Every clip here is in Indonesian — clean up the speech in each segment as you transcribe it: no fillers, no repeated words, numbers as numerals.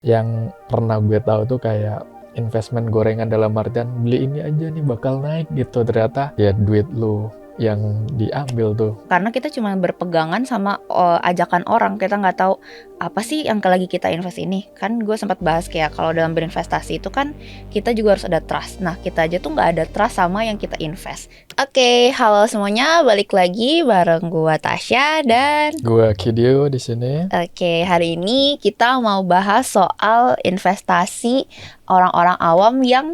Yang pernah gue tahu tuh kayak investment gorengan dalam artian beli ini aja nih bakal naik gitu, ternyata ya duit lu yang diambil tuh. Karena kita cuma berpegangan sama ajakan orang, kita nggak tahu apa sih yang lagi kita invest ini. Kan gue sempat bahas kayak kalau dalam berinvestasi itu kan kita juga harus ada trust. Nah kita aja tuh nggak ada trust sama yang kita invest. Oke, halo semuanya, balik lagi bareng gue Tasya dan Gue Kidio di sini. Oke, hari ini kita mau bahas soal investasi orang-orang awam yang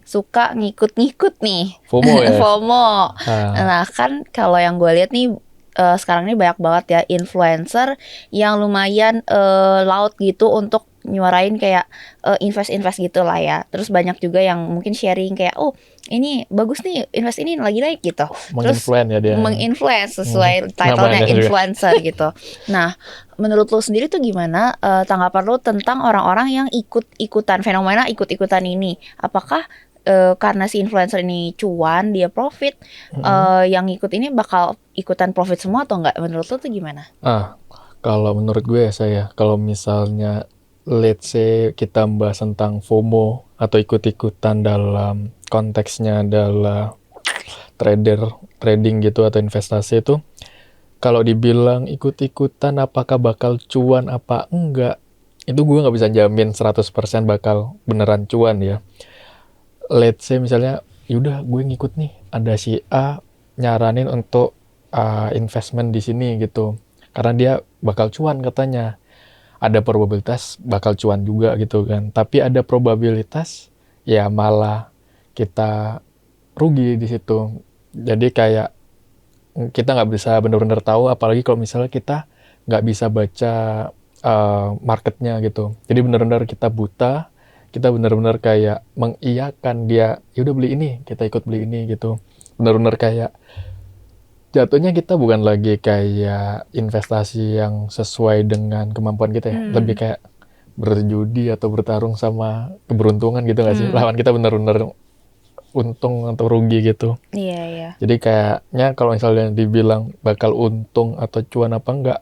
suka ngikut-ngikut nih. FOMO ya. FOMO. Ah, Nah, kan kalau yang gue lihat nih sekarang ini banyak banget ya influencer yang lumayan laut gitu untuk nyuarain kayak invest gitu lah ya. Terus banyak juga yang mungkin sharing kayak oh ini bagus nih invest ini lagi naik gitu. Terus menginfluen ya dia. menginfluence sesuai title-nya Namanya juga. influencer gitu. Nah, menurut lo sendiri tuh gimana tanggapan lo tentang orang-orang yang ikut-ikutan fenomena ikut-ikutan ini? Apakah karena si influencer ini cuan, dia profit, yang ikut ini bakal ikutan profit semua atau enggak? Menurut lo tuh gimana? Kalau menurut gue ya kalau misalnya let's say kita bahas tentang FOMO atau ikut-ikutan dalam konteksnya adalah trading gitu atau investasi itu, kalau dibilang ikut-ikutan apakah bakal cuan apa enggak, itu gue nggak bisa jamin 100% bakal beneran cuan ya. Let's say misalnya yaudah gue ngikut nih, ada si A nyaranin untuk investment di sini gitu, karena dia bakal cuan katanya. Ada probabilitas bakal cuan juga gitu kan, tapi ada probabilitas ya malah kita rugi di situ. Jadi kayak kita nggak bisa benar-benar tahu, apalagi kalau misalnya kita nggak bisa baca marketnya gitu. Jadi benar-benar kita buta, kita benar-benar kayak mengiyakan dia, yaudah beli ini, kita ikut beli ini gitu. Benar-benar kayak jatuhnya kita bukan lagi kayak investasi yang sesuai dengan kemampuan kita ya, lebih kayak berjudi atau bertarung sama keberuntungan gitu nggak sih? Lawan kita benar-benar untung atau rugi gitu. Iya, iya. Jadi kayaknya kalau misalnya dibilang bakal untung atau cuan apa nggak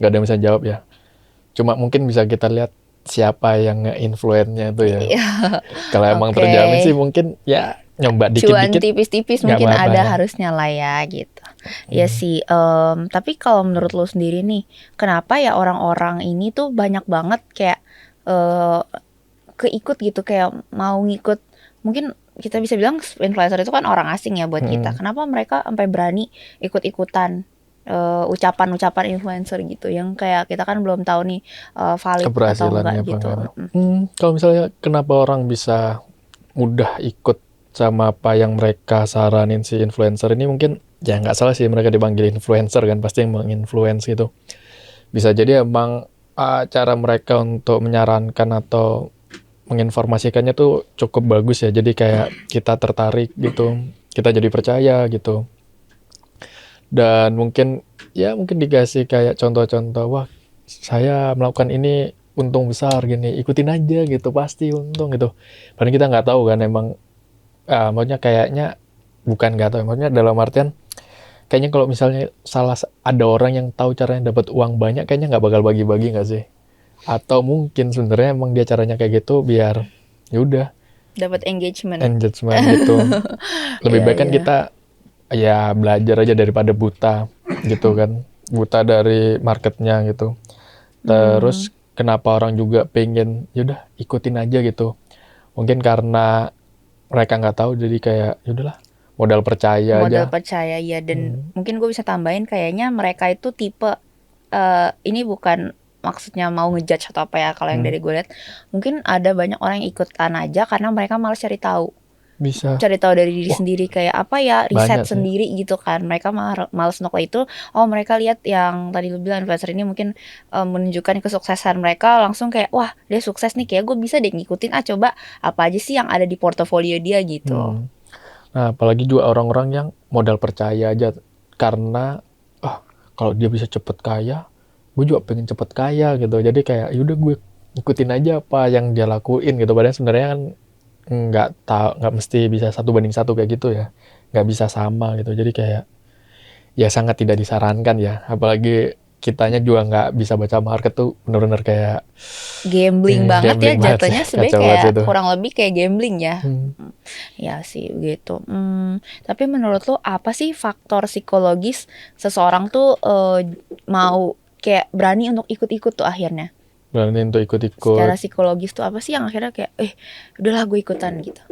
ada yang bisa jawab ya. Cuma mungkin bisa kita lihat siapa yang nge-influence-nya itu ya. Iya. Kalau emang Oke. terjamin sih mungkin ya nyoba Cuan dikit-dikit tipis-tipis nggak mungkin apa-apa ada ya. harusnya lah ya gitu. Ya sih, tapi kalau menurut lo sendiri nih, kenapa ya orang-orang ini tuh banyak banget kayak eh, keikut gitu, kayak mau ngikut. Mungkin kita bisa bilang influencer itu kan orang asing ya buat kita. Kenapa mereka sampai berani ikut-ikutan ucapan-ucapan influencer gitu yang kayak kita kan belum tahu nih valid atau enggak Keberhasilannya apa gitu. enggak. Kalau misalnya kenapa orang bisa mudah ikut sama apa yang mereka saranin si influencer ini, mungkin ya nggak salah sih mereka dipanggil influencer kan, pasti yang menginfluence gitu. Bisa jadi emang cara mereka untuk menyarankan atau menginformasikannya tuh cukup bagus ya, jadi kayak kita tertarik gitu, kita jadi percaya gitu. Dan mungkin dikasih kayak contoh-contoh, wah saya melakukan ini untung besar gini, ikutin aja gitu pasti untung gitu. Padahal kita nggak tahu kan emang, maksudnya kayaknya bukan nggak tahu, maksudnya dalam artian kayaknya kalau misalnya ada orang yang tahu caranya dapat uang banyak, kayaknya nggak bakal bagi-bagi nggak sih? Atau mungkin sebenarnya emang dia caranya kayak gitu biar ya udah Dapat engagement. engagement gitu. Lebih Iya, baik kan iya. kita ya belajar aja daripada buta gitu kan, buta dari marketnya gitu. Terus kenapa orang juga pengen yaudah ikutin aja gitu, mungkin karena mereka nggak tahu, jadi kayak yaudahlah modal percaya Modal aja. percaya ya, dan mungkin gue bisa tambahin kayaknya mereka itu tipe ini bukan maksudnya mau ngejudge atau apa ya, kalau yang dari gue lihat mungkin ada banyak orang yang ikutan aja karena mereka malas Bisa. cari tahu dari diri Wah, sendiri, kayak apa ya, riset banyak sih. sendiri gitu kan. Mereka malas untuk itu. Oh, mereka lihat yang tadi lu bilang influencer ini mungkin menunjukkan kesuksesan mereka, langsung kayak wah dia sukses nih, kayak gue bisa deh ngikutin, coba apa aja sih yang ada di portofolio dia gitu. Nah, apalagi juga orang-orang yang modal percaya aja, karena kalau dia bisa cepet kaya, gue juga pengen cepet kaya gitu. Jadi kayak yaudah gue ikutin aja apa yang dia lakuin gitu. Padahal sebenarnya kan nggak mesti bisa 1:1 kayak gitu ya, nggak bisa sama gitu. Jadi kayak ya sangat tidak disarankan ya, apalagi kitanya juga nggak bisa baca market tuh bener-bener kayak Gambling banget ya gambling banget sih, jatuhnya, sebenarnya kacau banget kayak sih itu. kurang lebih kayak gambling ya. Hmm. Ya sih begitu. Tapi menurut lo apa sih faktor psikologis seseorang tuh mau kayak berani untuk ikut-ikut tuh akhirnya? Berani untuk ikut-ikut. Secara psikologis tuh apa sih yang akhirnya kayak udahlah gue ikutan gitu.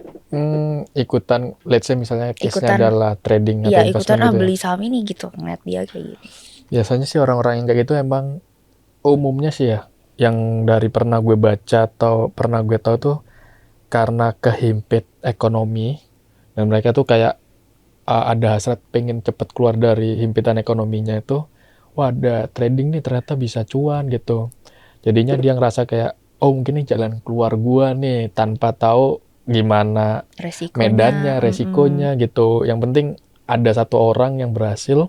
Ikutan, let's say misalnya case-nya Ikutan, adalah trading atau iya ikutan investment gitu ya. beli saham ini gitu ngeliat dia kayak gini. Biasanya sih orang-orang yang kayak gitu emang umumnya sih ya, yang dari pernah gue baca atau pernah gue tahu tuh karena kehimpit ekonomi, dan mereka tuh kayak ada hasrat pengen cepet keluar dari himpitan ekonominya itu. Wah, ada trading nih ternyata bisa cuan gitu. Jadinya dia ngerasa kayak, oh mungkin ini jalan keluar gua nih, tanpa tahu gimana Resikonya, medannya, resikonya gitu. Yang penting ada satu orang yang berhasil,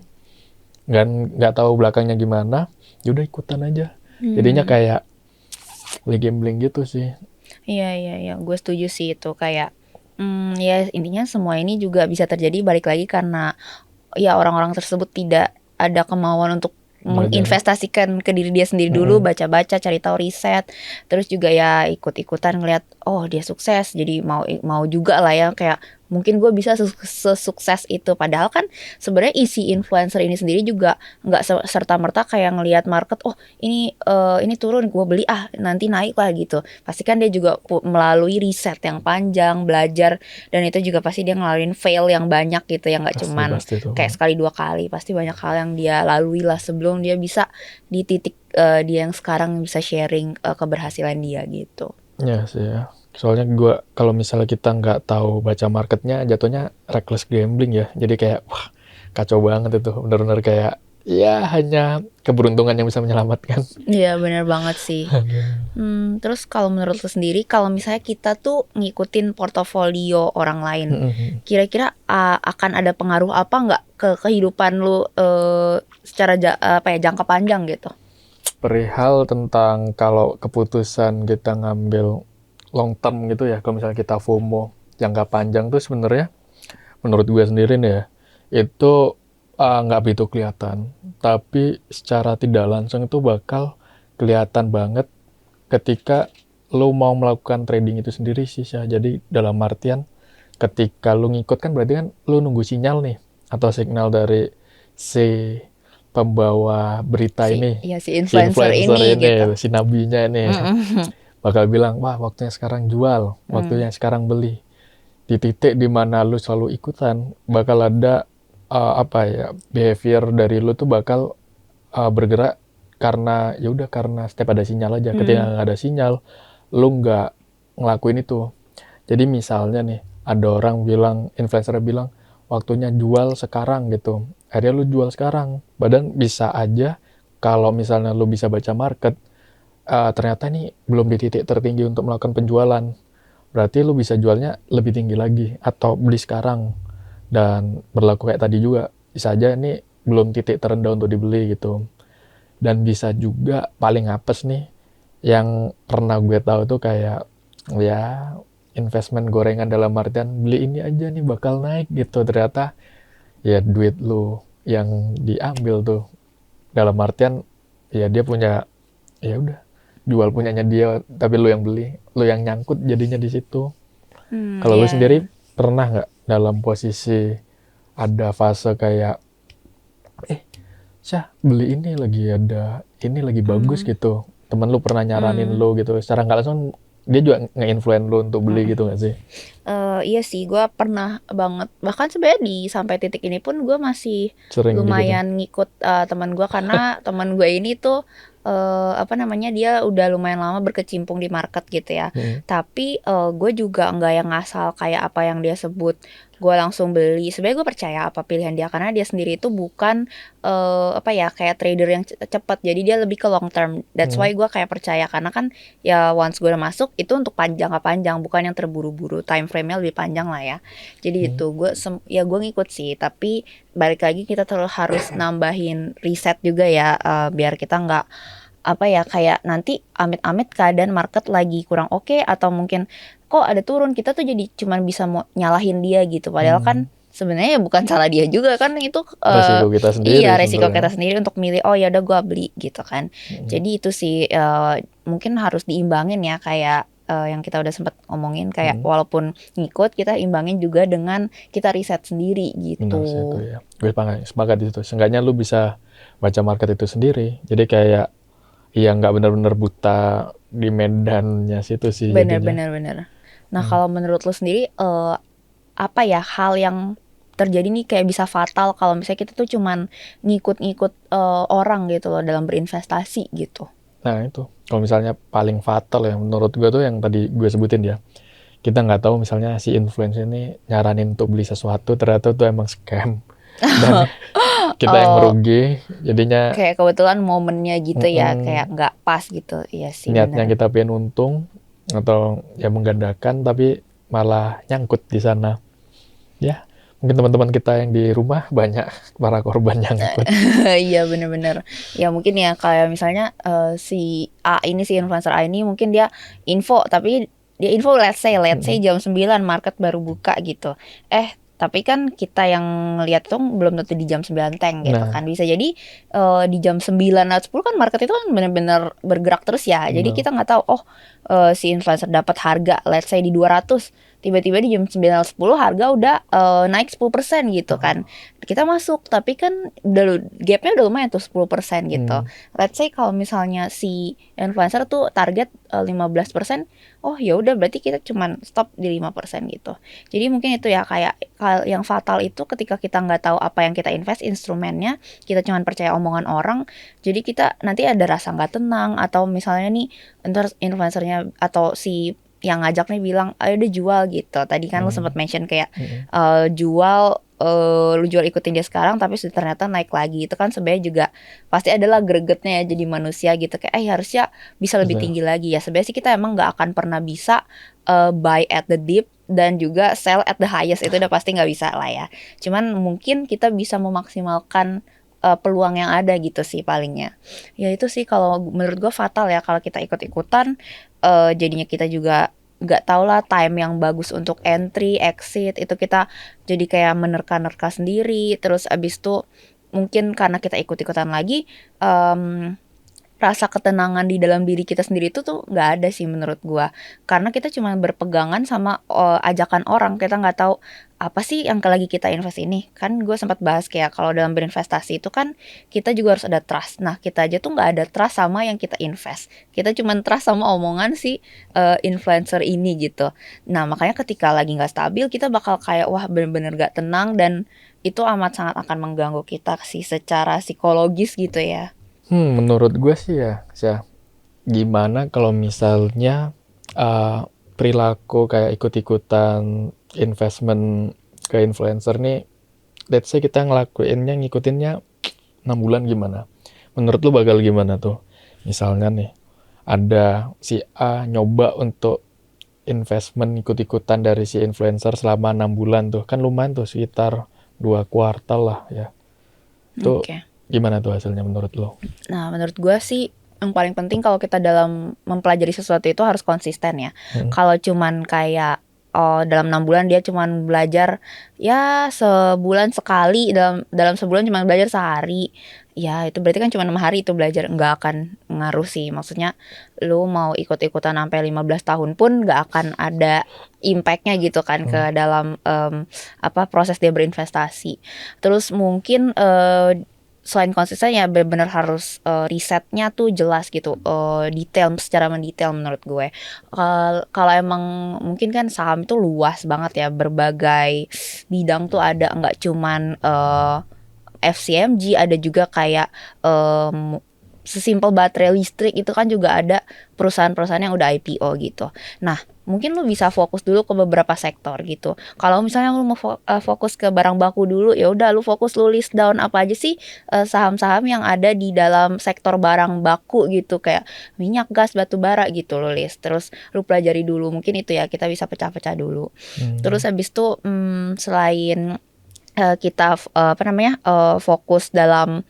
nggak tahu belakangnya gimana, yaudah ikutan aja. Jadinya kayak gambling gitu sih. Iya, gue setuju sih itu kayak, ya intinya semua ini juga bisa terjadi balik lagi karena ya orang-orang tersebut tidak ada kemauan untuk Belajar. menginvestasikan ke diri dia sendiri dulu, baca-baca, cari tahu riset, terus juga ya ikut-ikutan ngeliat, oh dia sukses, jadi mau juga lah ya kayak mungkin gue bisa sesukses itu. Padahal kan sebenarnya isi influencer ini sendiri juga nggak serta merta kayak ngelihat market, oh ini turun gue beli nanti naik lah gitu. Pasti kan dia juga melalui riset yang panjang, belajar, dan itu juga pasti dia ngelaluin fail yang banyak gitu ya, nggak cuman Pasti tuh. kayak sekali dua kali. Pasti banyak hal yang dia lalui lah sebelum dia bisa di titik dia yang sekarang bisa sharing keberhasilan dia gitu. Ya sih ya. Soalnya gue kalau misalnya kita nggak tahu baca marketnya, jatuhnya reckless gambling ya. Jadi kayak wah kacau banget itu. Bener-bener kayak ya hanya keberuntungan yang bisa menyelamatkan. Iya benar banget sih. Terus kalau menurut lo sendiri, kalau misalnya kita tuh ngikutin portofolio orang lain, kira-kira akan ada pengaruh apa nggak ke kehidupan lo secara jangka panjang gitu? Perihal tentang kalau keputusan kita ngambil long term gitu ya, kalau misalnya kita FOMO jangka panjang tuh sebenarnya menurut gue sendiri nih ya, itu nggak begitu kelihatan, tapi secara tidak langsung itu bakal kelihatan banget ketika lo mau melakukan trading itu sendiri sih ya. Jadi dalam artian ketika lo ngikut kan berarti kan lo nunggu sinyal nih atau signal dari si pembawa berita ini, si influencer ini gitu. si nabinya ini bakal bilang, wah waktunya sekarang jual, waktunya sekarang beli. Di titik dimana lu selalu ikutan, bakal ada behavior dari lu tuh bakal bergerak karena ya udah karena setiap ada sinyal aja. Ketika nggak ada sinyal, lu nggak ngelakuin itu. Jadi misalnya nih, ada orang bilang, influencer bilang, waktunya jual sekarang gitu. Akhirnya lu jual sekarang. Badan bisa aja kalau misalnya lu bisa baca market, ternyata nih belum di titik tertinggi untuk melakukan penjualan. Berarti lu bisa jualnya lebih tinggi lagi atau beli sekarang. Dan berlaku kayak tadi juga, bisa aja ini belum titik terendah untuk dibeli gitu. Dan bisa juga paling apes nih, yang pernah gue tahu tuh kayak ya investment gorengan dalam artian beli ini aja nih bakal naik gitu. Ternyata ya duit lu yang diambil tuh, dalam artian ya dia punya, ya udah jual punyanya dia, tapi lu yang beli, lu yang nyangkut jadinya di situ. Kalau lu sendiri pernah nggak dalam posisi ada fase kayak beli ini lagi ada, ini lagi bagus gitu, temen lu pernah nyaranin lu gitu, secara nggak langsung dia juga nge-influence lu untuk beli gitu nggak sih? Iya sih, gue pernah banget. Bahkan sebenarnya sampai titik ini pun gue masih Sering lumayan ngikut teman gue, karena teman gue ini tuh dia udah lumayan lama berkecimpung di market gitu ya. Tapi gue juga nggak yang ngasal kayak apa yang dia sebut gue langsung beli. Sebenarnya gue percaya apa pilihan dia, karena dia sendiri itu bukan kayak trader yang cepat. Jadi dia lebih ke long term. That's why gue kayak percaya, karena kan ya once gue udah masuk itu untuk jangka panjang, bukan yang terburu-buru. Time frame-nya lebih panjang lah ya. Jadi itu gue ngikut sih. Tapi balik lagi kita terus harus nambahin riset juga ya, biar kita nggak kayak nanti amit-amit keadaan market lagi kurang oke, atau mungkin kok ada turun, kita tuh jadi cuman bisa mau nyalahin dia gitu. Padahal kan sebenarnya ya bukan salah dia juga kan, itu Resiko kita sendiri iya resiko kita sebenarnya. sendiri untuk milih oh ya udah gua beli gitu kan. Mm-mm. Jadi itu sih mungkin harus diimbangin ya, kayak yang kita udah sempat ngomongin, kayak Mm-mm. walaupun ngikut kita imbangin juga dengan kita riset sendiri Benar sih itu gitu. ya. Gue sepakat di situ. Seenggaknya lu bisa baca market itu sendiri. Jadi kayak ya nggak benar-benar buta di medannya situ sih jadinya. Bener. Nah Hmm. kalau menurut lu sendiri apa ya hal yang terjadi nih kayak bisa fatal kalau misalnya kita tuh cuman ngikut-ngikut orang gitu loh dalam berinvestasi gitu. Nah itu, kalau misalnya paling fatal ya menurut gue tuh yang tadi gue sebutin ya. Kita nggak tahu misalnya si influencer ini nyaranin untuk beli sesuatu, ternyata itu emang scam. Dan kita yang Oh, merugi, jadinya kayak kebetulan momennya gitu ya, kayak mm-mm, nggak pas gitu. Iya sih niatnya bener. kita pengen untung atau ya menggandakan, tapi malah nyangkut di sana. Ya, mungkin teman-teman kita yang di rumah banyak para korban nyangkut. Iya bener-bener. Ya mungkin ya kayak misalnya si A ini, si influencer A ini mungkin dia info, tapi dia info let's say Mm-mm. jam 9 market baru buka gitu. Tapi kan kita yang lihat tuh belum tentu di jam 9 tank gitu kan. Nah, Bisa jadi di jam 9 atau 10 kan market itu kan bener-bener bergerak terus ya. Jadi benar. kita nggak tahu si influencer dapat harga let's say di 200, tiba-tiba di jam 9 atau 10 harga udah naik 10% gitu kan. Kita masuk tapi kan udah gapnya udah lumayan tuh 10% gitu. Hmm. Let's say kalau misalnya si influencer tuh target 15%, oh ya udah berarti kita cuman stop di 5% gitu. Jadi mungkin itu ya kayak hal yang fatal itu ketika kita nggak tahu apa yang kita invest instrumennya, kita cuman percaya omongan orang, jadi kita nanti ada rasa nggak tenang, atau misalnya nih ntar influencernya atau si yang ngajak nih bilang ayo udah jual gitu. Tadi kan lu sempat Hmm. mention kayak Mm-mm. jual lu jual ikutin dia sekarang tapi ternyata naik lagi, itu kan sebenarnya juga pasti adalah gregetnya ya jadi manusia gitu, kayak harusnya bisa lebih Betul. tinggi lagi ya. Sebenarnya sih kita emang nggak akan pernah bisa buy at the dip dan juga sell at the highest, itu udah pasti nggak bisa lah ya. Cuman mungkin kita bisa memaksimalkan peluang yang ada gitu sih palingnya. Ya itu sih kalau menurut gue fatal ya kalau kita ikut-ikutan, jadinya kita juga nggak tau lah time yang bagus untuk entry, exit, itu kita jadi kayak menerka-nerka sendiri. Terus abis itu mungkin karena kita ikut-ikutan lagi, rasa ketenangan di dalam diri kita sendiri itu tuh nggak ada sih menurut gua, karena kita cuma berpegangan sama ajakan orang, kita nggak tahu apa sih yang lagi kita invest ini. Kan gue sempat bahas kayak kalau dalam berinvestasi itu kan kita juga harus ada trust. Nah kita aja tuh nggak ada trust sama yang kita invest, kita cuma trust sama omongan si influencer ini gitu. Nah makanya ketika lagi nggak stabil kita bakal kayak wah bener-bener gak tenang, dan itu amat sangat akan mengganggu kita sih secara psikologis gitu ya. Menurut gue sih ya, gimana kalau misalnya uh, perilaku kayak ikut-ikutan investment ke influencer nih, let's say kita ngikutinnya 6 bulan gimana? Menurut lu bakal gimana tuh? Misalnya nih, ada si A nyoba untuk investment ikut-ikutan dari si influencer selama 6 bulan tuh. Kan lumayan tuh sekitar 2 kuartal lah ya. Itu Oke. gimana tuh hasilnya menurut lo? Nah, menurut gue sih yang paling penting kalau kita dalam mempelajari sesuatu itu harus konsisten ya. Hmm. Kalau cuman kayak dalam 6 bulan dia cuman belajar ya sebulan sekali, dalam sebulan cuman belajar sehari, ya itu berarti kan cuma 6 hari itu belajar, nggak akan ngaruh sih. Maksudnya lu mau ikut-ikutan sampai 15 tahun pun nggak akan ada impactnya gitu kan ke dalam proses dia berinvestasi. Terus mungkin selain konsisten ya benar-benar harus risetnya tuh jelas gitu, detail, secara mendetail menurut gue. Kalau emang mungkin kan saham itu luas banget ya, berbagai bidang tuh ada, nggak cuman FCMG, ada juga kayak sesimpel baterai listrik itu kan juga ada perusahaan-perusahaan yang udah IPO gitu. Nah mungkin lu bisa fokus dulu ke beberapa sektor gitu. Kalau misalnya lu mau fokus ke barang baku dulu, ya udah lu fokus, lu list down apa aja sih saham-saham yang ada di dalam sektor barang baku gitu, kayak minyak, gas, batu bara gitu lu list. Terus lu pelajari dulu, mungkin itu ya kita bisa pecah-pecah dulu. Terus habis itu selain kita fokus dalam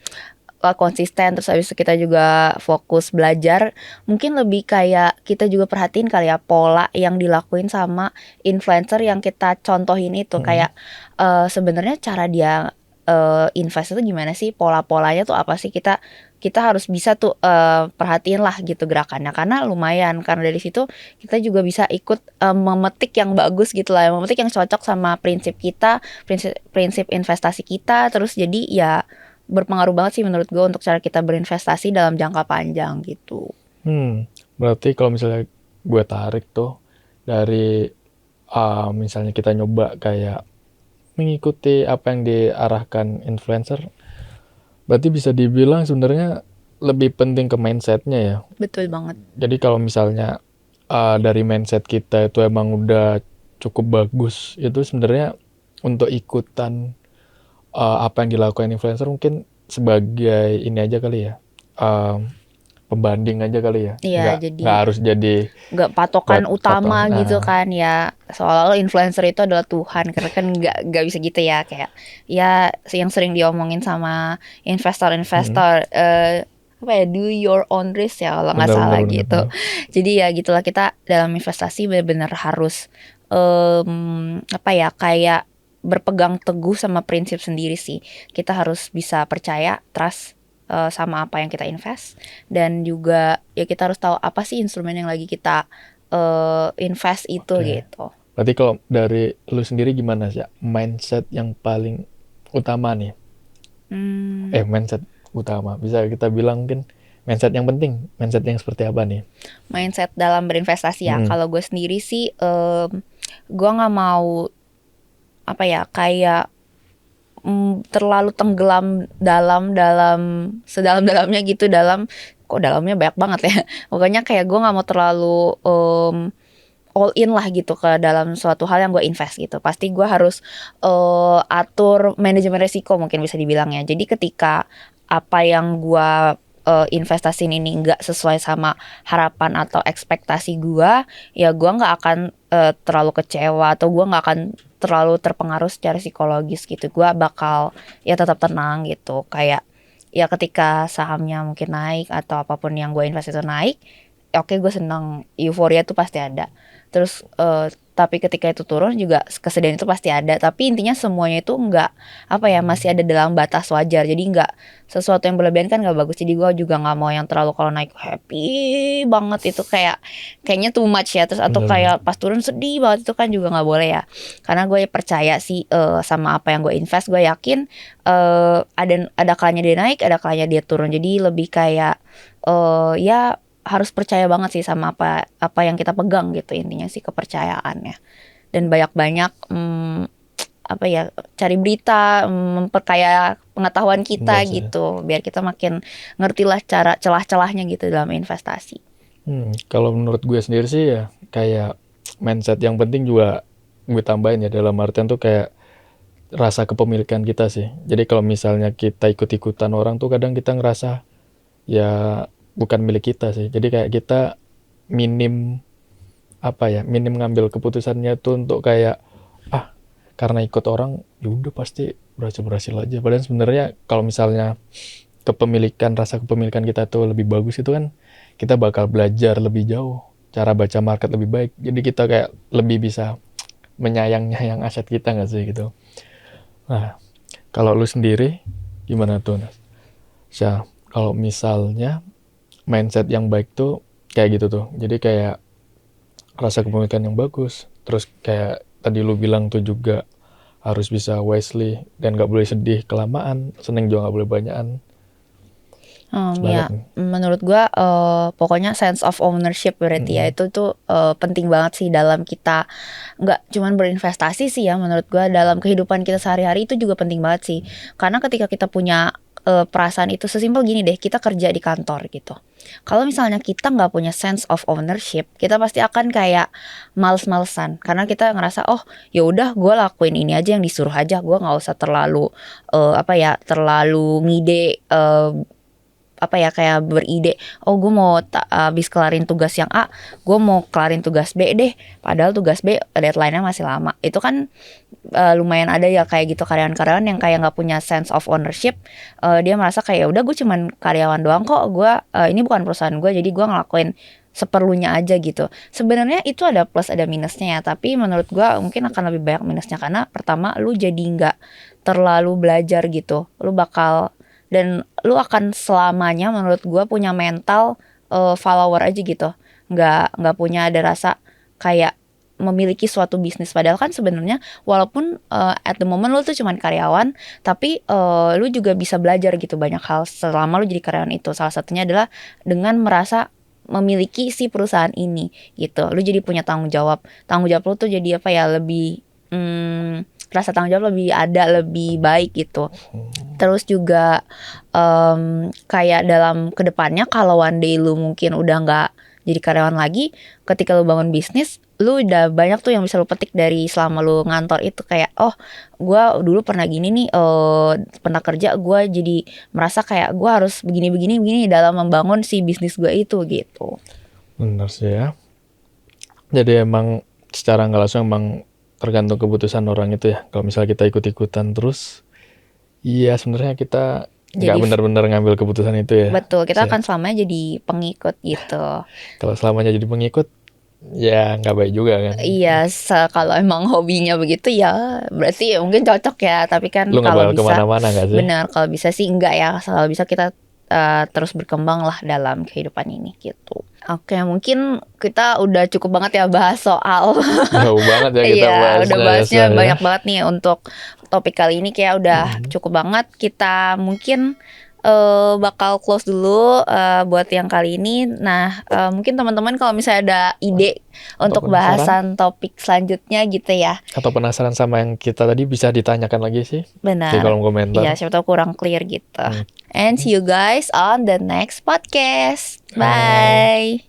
konsisten, terus habis itu kita juga fokus belajar. Mungkin lebih kayak kita juga perhatiin kali ya pola yang dilakuin sama influencer yang kita contohin itu. Kayak sebenarnya cara dia invest itu gimana sih, pola-polanya tuh apa sih, kita harus bisa tuh perhatiin lah gitu gerakannya, karena lumayan, karena dari situ kita juga bisa ikut memetik yang bagus gitu lah, memetik yang cocok sama prinsip kita, prinsip investasi kita. Terus jadi ya berpengaruh banget sih menurut gue untuk cara kita berinvestasi dalam jangka panjang gitu. Berarti kalau misalnya gue tarik tuh dari misalnya kita nyoba kayak mengikuti apa yang diarahkan influencer, berarti bisa dibilang sebenarnya lebih penting ke mindsetnya ya. Betul banget. Jadi kalau misalnya dari mindset kita itu emang udah cukup bagus, itu sebenarnya untuk ikutan apa yang dilakukan influencer mungkin sebagai ini aja kali ya, pembanding aja kali ya. Iya, Nggak jadi harus jadi nggak patokan utama patokan. gitu kan ya, seolah-olah influencer itu adalah Tuhan, karena kan nggak bisa gitu ya. Kayak ya yang sering diomongin sama investor-investor, apa ya, do your own risk ya kalau nggak salah Benar. gitu. Jadi ya gitulah, kita dalam investasi benar-benar harus apa ya, kayak berpegang teguh sama prinsip sendiri sih. Kita harus bisa percaya, trust sama apa yang kita invest, dan juga ya kita harus tahu apa sih instrumen yang lagi kita invest itu gitu. Berarti kalau dari lu sendiri gimana sih mindset yang paling utama nih? Mindset utama, bisa kita bilang mungkin mindset yang penting, mindset yang seperti apa nih? Mindset dalam berinvestasi ya. Kalau gue sendiri sih gue nggak mau apa ya, kayak terlalu tenggelam dalam sedalam-dalamnya gitu, kok dalamnya banyak banget ya. Pokoknya kayak gue nggak mau terlalu all in lah gitu ke dalam suatu hal yang gue invest gitu. Pasti gue harus atur manajemen resiko, mungkin bisa dibilang ya. Jadi ketika apa yang gue investasiin ini nggak sesuai sama harapan atau ekspektasi gue, ya gue nggak akan terlalu kecewa, atau gue nggak akan terlalu terpengaruh secara psikologis gitu. Gue bakal ya tetap tenang gitu. Kayak ya ketika sahamnya mungkin naik atau apapun yang gue invest itu naik, oke, gue seneng, euforia tuh pasti ada. Terus tapi ketika itu turun juga kesedihan itu pasti ada. Tapi intinya semuanya itu nggak apa ya, masih ada dalam batas wajar. Jadi nggak sesuatu yang berlebihan kan nggak bagus. Jadi gue juga nggak mau yang terlalu, kalau naik happy banget itu kayaknya too much ya. Terus atau kayak pas turun sedih banget, itu kan juga nggak boleh ya. Karena gue percaya sih sama apa yang gue invest. Gue yakin ada kalanya dia naik, ada kalanya dia turun. Jadi lebih kayak ya harus percaya banget sih sama apa yang kita pegang gitu, intinya sih kepercayaannya. Dan banyak-banyak apa ya, cari berita, memperkaya pengetahuan kita gitu, biar kita makin ngerti lah cara celah-celahnya gitu dalam investasi. Kalau menurut gue sendiri sih ya kayak mindset yang penting juga gue tambahin ya, dalam artian tuh kayak rasa kepemilikan kita sih. Jadi kalau misalnya kita ikut-ikutan orang tuh kadang kita ngerasa ya bukan milik kita sih. Jadi kayak kita minim ngambil keputusannya tuh untuk kayak karena ikut orang ya udah pasti berhasil aja. Padahal sebenarnya kalau misalnya rasa kepemilikan kita tuh lebih bagus, itu kan kita bakal belajar lebih jauh, cara baca market lebih baik. Jadi kita kayak lebih bisa menyayang aset kita nggak sih gitu. Nah, kalau lu sendiri gimana tuh, Nas? Kalau misalnya mindset yang baik tuh kayak gitu tuh. Jadi kayak rasa kepemilikan yang bagus. Terus kayak tadi lu bilang tuh juga harus bisa wisely dan gak boleh sedih kelamaan, seneng juga gak boleh banyakan. Ya, menurut gue pokoknya sense of ownership berarti ya, itu tuh penting banget sih dalam kita, nggak cuman berinvestasi sih ya, menurut gue dalam kehidupan kita sehari-hari itu juga penting banget sih. Karena ketika kita punya perasaan itu, sesimpel gini deh, kita kerja di kantor gitu. Kalau misalnya kita nggak punya sense of ownership, kita pasti akan kayak males-malesan, karena kita ngerasa ya udah gue lakuin ini aja yang disuruh aja, gue nggak usah terlalu terlalu ngide kayak beride, oh gue mau habis kelarin tugas yang A, gue mau kelarin tugas B deh, padahal tugas B deadline-nya masih lama. Itu kan lumayan ada ya kayak gitu karyawan-karyawan yang kayak nggak punya sense of ownership. Dia merasa kayak udah gue cuman karyawan doang kok, gue ini bukan perusahaan gue, jadi gue ngelakuin seperlunya aja gitu. Sebenarnya itu ada plus ada minusnya ya, tapi menurut gue mungkin akan lebih banyak minusnya karena pertama lu jadi nggak terlalu belajar gitu, dan lu akan selamanya menurut gue punya mental follower aja gitu, nggak punya ada rasa kayak memiliki suatu bisnis. Padahal kan sebenarnya walaupun at the moment lu tuh cuman karyawan, tapi lu juga bisa belajar gitu banyak hal selama lu jadi karyawan itu. Salah satunya adalah dengan merasa memiliki si perusahaan ini gitu. Lu jadi punya tanggung jawab lu tuh jadi lebih rasa tanggung jawab lebih ada, lebih baik gitu. Terus juga kayak dalam kedepannya kalau one day lu mungkin udah nggak jadi karyawan lagi, ketika lu bangun bisnis, lu udah banyak tuh yang bisa lu petik dari selama lu ngantor itu. Kayak oh gue dulu pernah gini nih, pernah kerja gue jadi merasa kayak gue harus begini dalam membangun si bisnis gue itu gitu. Benar sih ya. Jadi emang secara nggak langsung emang tergantung keputusan orang itu ya. Kalau misalnya kita ikut-ikutan terus, iya sebenarnya kita nggak benar-benar ngambil keputusan itu ya. Betul, kita akan selamanya jadi pengikut gitu. Kalau selamanya jadi pengikut, ya nggak baik juga kan. Iya, kalau emang hobinya begitu ya berarti mungkin cocok ya. Tapi kan Lu nggak kalau bakal bisa kemana-mana nggak sih? benar, kalau bisa sih enggak ya. Kalau bisa kita terus berkembang lah dalam kehidupan ini gitu. Oke, mungkin kita udah cukup banget ya bahas soal Jauh banget ya kita bahas. Udah bahasnya banyak banget nih untuk topik kali ini, kayak udah cukup banget. Kita mungkin bakal close dulu buat yang kali ini. Nah, mungkin teman-teman kalau misalnya ada ide untuk bahasan topik selanjutnya gitu ya, atau penasaran sama yang kita tadi, bisa ditanyakan lagi sih. Benar. Di kolom komentar. Iya, siapa tahu kurang clear gitu. And see you guys on the next podcast. Bye.